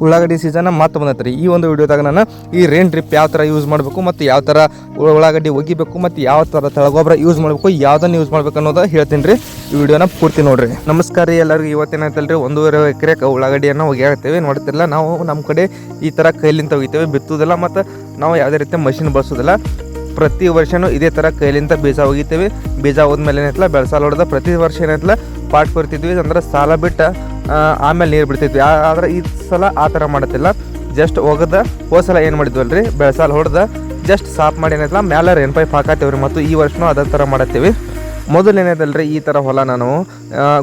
ಉಳ್ಳಾಗಡ್ಡಿ ಸೀಸನ್ ಮತ್ತೆ ಬಂದೈತೆ ರೀ. ಈ ಒಂದು ವಿಡಿಯೋದಾಗ ನಾನು ಈ ರೇನ್ ಡ್ರಿಪ್ ಯಾವ ಥರ ಯೂಸ್ ಮಾಡಬೇಕು ಮತ್ತು ಯಾವ ಥರ ಉಳ್ಳಾಗಡ್ಡಿ ಒಗಿಬೇಕು ಮತ್ತು ಯಾವ ಥರ ತಳಗೊಬ್ಬರ ಯೂಸ್ ಮಾಡಬೇಕು, ಯಾವುದನ್ನು ಯೂಸ್ ಮಾಡ್ಬೇಕು ಅನ್ನೋದು ಹೇಳ್ತೀನಿ ರೀ. ಈ ವಿಡಿಯೋನ ಪೂರ್ತಿ ನೋಡ್ರಿ. ನಮಸ್ಕಾರ ರೀ ಎಲ್ಲರಿಗೂ. ಇವತ್ತೇನಾಯ್ತಲ್ಲ ರೀ, 1.5 ಎಕರೆ ಉಳ್ಳಾಗಡ್ಡಿಯನ್ನು ಒಗ್ಯಾಗ್ತೇವೆ. ನೋಡ್ತಿರಲ್ಲ, ನಾವು ನಮ್ಮ ಕಡೆ ಈ ಥರ ಕೈಲಿಂದ ಒಗಿತೇವೆ, ಬಿತ್ತುವುದಿಲ್ಲ ಮತ್ತು ನಾವು ಯಾವುದೇ ರೀತಿ ಮಷಿನ್ ಬಳಸೋದಿಲ್ಲ. ಪ್ರತಿ ವರ್ಷವೂ ಇದೇ ಥರ ಕೈಲಿಂದ ಬೀಜ ಒಗಿತೇವೆ. ಬೀಜ ಹೋದ್ಮೇಲೆ ಏನೈತಲ್ಲ ಬೆಳೆಸಾಲ ಹೊಡೆದ ಪ್ರತಿ ವರ್ಷ ಏನೈತಲ್ಲ ಪಾಟ್ ಕೊಡ್ತಿದ್ವಿ, ಅಂದ್ರೆ ಸಾಲ ಬಿಟ್ಟು ಆಮೇಲೆ ನೀರು ಬಿಡ್ತಿದ್ವಿ. ಆದರೆ ಈ ಸಲ ಆ ಥರ ಮಾಡತ್ತಿಲ್ಲ. ಜಸ್ಟ್ ಹೋಗದ ಹೋದ ಸಲ ಏನು ಮಾಡಿದ್ವಲ್ರಿ, ಬೆಳೆಸಾಲ ಹೊಡೆದ ಜಸ್ಟ್ ಸಾಫ್ ಮಾಡಿ ಏನೈತಲ್ಲ ಮ್ಯಾಲೆ ರೇನ್ ಪೈಪ್ ಹಾಕತ್ತೇವ್ರಿ. ಮತ್ತು ಈ ವರ್ಷನೂ ಅದೇ ಥರ ಮಾಡತ್ತೀವಿ. ಮೊದಲು ಏನಾಯ್ತಲ್ರಿ, ಈ ಥರ ಹೊಲ ನಾನು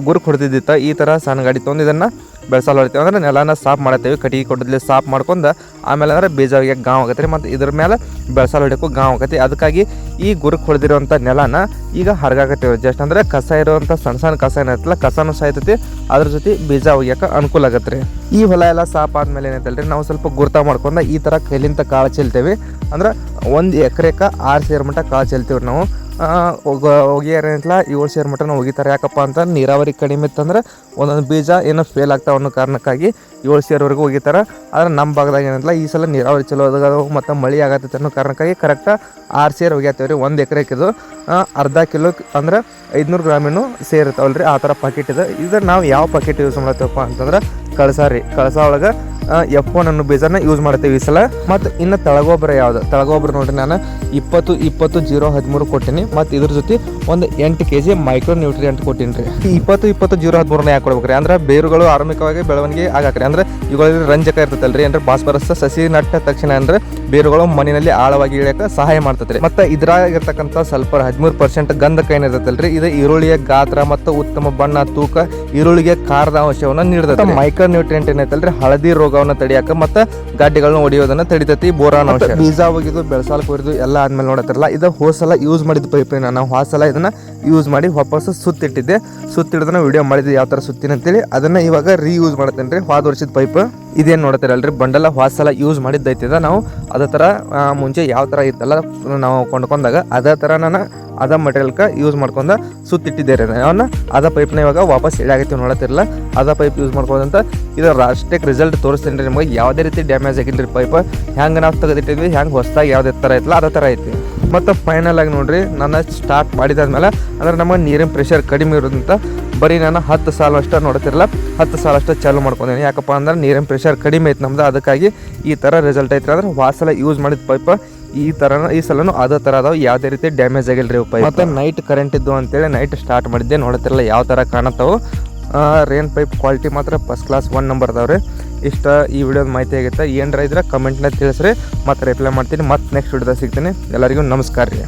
ಗುರುಕ್ ಹೊಡೆದಿದ್ದಿತ್ತ ಈ ಥರ ಸಣ್ಣ ಗಾಡಿ ತೊಗೊಂಡು ಇದನ್ನು ಬೆಳೆಸಾಲ ಹೊಡಿತೀವಿ. ಅಂದ್ರೆ ನೆಲನ ಸಾಫ್ ಮಾಡತ್ತೇವೆ, ಕಟ್ಟಿಗೆ ಕೊಡದ್ಲಿ ಸಾಫ್ ಮಾಡ್ಕೊಂಡು ಆಮೇಲೆ ಅಂದ್ರೆ ಬೀಜ ಒಗ್ಯಕ್ಕೆ ಗಾಂವ್ ಆಗತ್ತೆ ರೀ. ಮತ್ತು ಇದ್ರ ಮೇಲೆ ಬೆಳೆಸಾಲ ಹೊಡ್ಯಕ್ಕೂ ಗಾಂವ್ ಆಗತ್ತೆ. ಅದಕ್ಕಾಗಿ ಈ ಗುರುಕ್ ಹೊಡೆದಿರೋಂಥ ನೆಲನ ಈಗ ಹರಗಾಕತ್ತೇವೆ. ಜಸ್ಟ್ ಅಂದರೆ ಕಸ ಇರೋವಂಥ ಸಣ್ಣ ಸಣ್ಣ ಕಸ ಏನಾಯ್ತಲ್ಲ, ಕಸನೂ ಸಾಯ್ತೈತಿ, ಅದ್ರ ಜೊತೆ ಬೀಜ ಒಗ್ಯಕ್ಕೆ ಅನುಕೂಲ ಆಗತ್ತೆ ರೀ. ಈ ಹೊಲ ಎಲ್ಲ ಸಾಫ್ ಆದ್ಮೇಲೆ ಏನೈತಲ್ರಿ, ನಾವು ಸ್ವಲ್ಪ ಗುರ್ತ ಮಾಡ್ಕೊಂಡು ಈ ಥರ ಕೈಲಿಂದ ಕಾಳು ಚೆಲ್ತೇವೆ. ಅಂದ್ರೆ 1 ಎಕರೆಗೆ 6 ಸೇರು ಮಟ್ಟ ಕಾಳು ಚೆಲ್ತೀವಿ ನಾವು. ಒಗಿಯಾರ ಏನೈತಲ್ಲ 7 ಸೇರು ಮಟ್ಟ ನಾವು ಒಗಿತಾರೆ. ಯಾಕಪ್ಪ ಅಂತ ನೀರಾವರಿ ಕಡಿಮೆ ಇತ್ತಂದ್ರೆ ಒಂದೊಂದು ಬೀಜ ಏನೋ ಫೇಲ್ ಆಗ್ತಾವೆ ಅನ್ನೋ ಕಾರಣಕ್ಕಾಗಿ 7 ಸೇರ್ವರೆಗೂ ಒಗಿತಾರೆ. ಆದರೆ ನಮ್ಮ ಭಾಗದಾಗ ಏನಂತಲ್ಲ ಈ ಸಲ ನೀರಾವರಿ ಚಲೋ ಅದಾವ ಮತ್ತು ಮಳೆ ಆಗತ್ತೈತೆ ಅನ್ನೋ ಕಾರಣಕ್ಕಾಗಿ ಕರೆಕ್ಟಾಗಿ 6 ಸೇರು ಒಗ್ಯಾತೇವೆ ರೀ. 1 ಎಕರೆಗೆ ಇದು ಅರ್ಧ ಕಿಲೋ ಅಂದ್ರೆ 500 ಗ್ರಾಮಿನೂ ಸೇರಿರ್ತಾವಲ್ಲ ರೀ, ಆ ಥರ ಪಾಕೆಟ್ ಇದೆ. ಇದು ನಾವು ಯಾವ ಪಾಕೆಟ್ ಯೂಸ್ ಮಾಡ್ತೇವಪ್ಪ ಅಂತಂದ್ರೆ ಕಳಸ ರೀ. ಕಳಸ ಒಳಗೆ F1 ಅನ್ನೋ ಬೀಜನ ಯೂಸ್ ಮಾಡ್ತೇವೆ ಈ ಸಲ. ಮತ್ತು ಇನ್ನು ತಳಗೊಬ್ಬರ ಯಾವುದು, ತಳಗೊಬ್ಬರ ನೋಡ್ರಿ ನಾನು 20-20-0-13 ಕೊಟ್ಟೀನಿ. ಮತ್ತು ಇದ್ರ ಜೊತೆ ಒಂದು 8 kg ಮೈಕ್ರೋ ನ್ಯೂಟ್ರಿಯೆಂಟ್ ಕೊಟ್ಟೀನಿ ರೀ. ಈ 20-20-0-13 ಯಾಕೆ ಕೊಡ್ಬೇಕ್ರಿ ಅಂದ್ರೆ ಬೇರುಗಳು ಆರಂಭಿಕವಾಗಿ ಬೆಳವಣಿಗೆ ಆಗಾಕ್ರಿ. ಅಂದ್ರೆ ಇವುಗಳಲ್ಲಿ ರಂಜಕ ಇರ್ತೈತಲ್ರಿ, ಅಂದ್ರೆ ಫಾಸ್ಫರಸ್ ಸಸಿ ನಟ್ಟ ತಕ್ಷಣ ಅಂದ್ರೆ ಬೇರುಗಳು ಮಣ್ಣಿನಲ್ಲಿ ಆಳವಾಗಿ ಇಳಿಯಕ್ಕೆ ಸಹಾಯ ಮಾಡ್ತೈತ್ರಿ. ಮತ್ತು ಇದ್ರಾಗಿರ್ತಕ್ಕಂಥ ಸಲ್ಫರ್ 13% ಗಂಧಕ ಏನಿರ್ತೈತಲ್ರಿ, ಇದು ಈರುಳ್ಳಿಯ ಗಾತ್ರ ಮತ್ತು ಉತ್ತಮ ಬಣ್ಣ, ತೂಕ, ಈರುಳ್ಳಿಗೆ ಖಾರದ ಅಂಶವನ್ನು ನೀಡ್ತೈತೆ. ಮೈಕ್ರೋ ನ್ಯೂಟ್ರಿಯೆಂಟ್ ಏನೈತಲ್ರಿ, ಹಳದಿ ರೋಗವನ್ನು ತಡಿಯಾಕ ಮತ್ತು ಗಡ್ಡೆಗಳನ್ನ ಹೊಡಿಯೋದನ್ನ ತಡಿತೈತಿ. ಬೋರಾನ್ ಅಂಶ. ಬೀಜ ಒಗಿದು ಬೆಳೆಸಾಲ ಕೊರಿದು ಎಲ್ಲ ಆದ್ಮೇಲೆ ನೋಡತ್ತಿರಲ್ಲ, ಇದು ಹೋಸಲ ಯೂಸ್ ಮಾಡಿದ ಪೈಪ್. ನಾವು ಹೋಸಲ ಇದನ್ನ ಯೂಸ್ ಮಾಡಿ ವಾಪಸ್ ಸುತ್ತಿಟ್ಟಿದ್ದೆ. ಸುತ್ತಿಡ್ದನ್ನ ವಿಡಿಯೋ ಮಾಡಿದ್ದೆ ಯಾವ ಥರ ಸುತ್ತಿನ ಅಂತೇಳಿ. ಅದನ್ನ ಇವಾಗ ರೀಯೂಸ್ ಮಾಡ್ತೇನೆ ರೀ. ಹೋದ ವರ್ಷದ ಪೈಪ್ ಇದೇನು ನೋಡ್ತಿರಲ್ರಿ, ಬಂಡಲ ಹೋಸಲ ಯೂಸ್ ಮಾಡಿದ್ದೈತಿದ. ನಾವು ಅದೇ ಥರ ಮುಂಚೆ ಯಾವ ಥರ ಇತ್ತಲ್ಲ ನಾವು ಕೊಂಡ್ಕೊಂಡಾಗ ಅದೇ ಥರ ನಾನು ಅದ ಮಟೀರಿಯಲ್ಗೆ ಯೂಸ್ ಮಾಡ್ಕೊಂಡು ಸುತ್ತಿಟ್ಟಿದ್ದೆ ರೀ. ಅವನ್ನ ಅದ ಪೈಪ್ನ ಇವಾಗ ವಾಪಸ್ ಇಡಾಗತ್ತೀವಿ ನೋಡತ್ತಿರಲ್ಲ. ಅದ ಪೈಪ್ ಯೂಸ್ ಮಾಡ್ಕೊಂಡಂತ ಇದರ ಅಷ್ಟಕ್ಕೆ ರಿಸಲ್ಟ್ ತೋರಿಸ್ತೀನಿ ರೀ ನಿಮಗೆ. ಯಾವುದೇ ರೀತಿ ಡ್ಯಾಮೇಜ್ ಆಗಿಲ್ಲ ರೀ ಪೈಪ್. ಹೆಂಗೆ ನಾವು ತೆಗೆದಿಟ್ಟಿದ್ವಿ, ಹೆಂಗೆ ಹೊಸದಾಗಿ ಯಾವುದೇ ಥರ ಐತಲ್ಲ ಅದೇ ಥರ ಐತಿ. ಮತ್ತು ಫೈನಲ್ ಆಗಿ ನೋಡ್ರಿ, ನಾನು ಸ್ಟಾರ್ಟ್ ಮಾಡಿದಾದ್ಮೇಲೆ ಅಂದ್ರೆ ನಮಗೆ ನೀರಿನ ಪ್ರೆಷರ್ ಕಡಿಮೆ ಇರೋದಂತ ಬರೀ ನಾನು 10 ಸಾಲ ಅಷ್ಟು ನೋಡ್ತಿರಲ್ಲ 10 ಸಾಲ ಅಷ್ಟು ಚಾಲು ಮಾಡ್ಕೊಂಡೀನಿ. ಯಾಕಪ್ಪ ಅಂದ್ರೆ ನೀರಿನ ಪ್ರೆಷರ್ ಕಡಿಮೆ ಐತೆ ನಮ್ದು, ಅದಕ್ಕಾಗಿ ಈ ಥರ ರಿಸಲ್ಟ್ ಐತ್ರಿ. ಅಂದ್ರೆ ವಾಸಲ ಯೂಸ್ ಮಾಡಿದ ಪೈಪ್ ಈ ಥರನ ಈ ಸಲನೂ ಅದೇ ಥರ ಅದಾವೆ, ಯಾವುದೇ ರೀತಿ ಡ್ಯಾಮೇಜ್ ಆಗಿಲ್ಲ ರೀ ಪೈಪ್. ಮತ್ತು ನೈಟ್ ಕರೆಂಟ್ ಇದ್ದು ಅಂತೇಳಿ ನೈಟ್ ಸ್ಟಾರ್ಟ್ ಮಾಡಿದ್ದೆ. ನೋಡ್ತಿರಲ್ಲ ಯಾವ ಥರ ಕಾಣತ್ತಾವೆ. ರೇನ್ ಪೈಪ್ ಕ್ವಾಲಿಟಿ ಮಾತ್ರ ಫಸ್ಟ್ ಕ್ಲಾಸ್ 1 ನಂಬರ್ ಅದಾವೆ ರೀ. ಇಷ್ಟ ಈ ವಿಡಿಯೋದ ಮಾಹಿತಿ ಆಗಿತ್ತು. ಏನರ ಇದ್ರೆ ಕಮೆಂಟ್ನ ತಿಳಿಸ್ರಿ, ಮತ್ತು ರಿಪ್ಲೈ ಮಾಡ್ತೀನಿ. ಮತ್ತು ನೆಕ್ಸ್ಟ್ ವಿಡಿಯೋದಾಗ ಸಿಗ್ತೀನಿ. ಎಲ್ಲರಿಗೂ ನಮಸ್ಕಾರ ರೀ.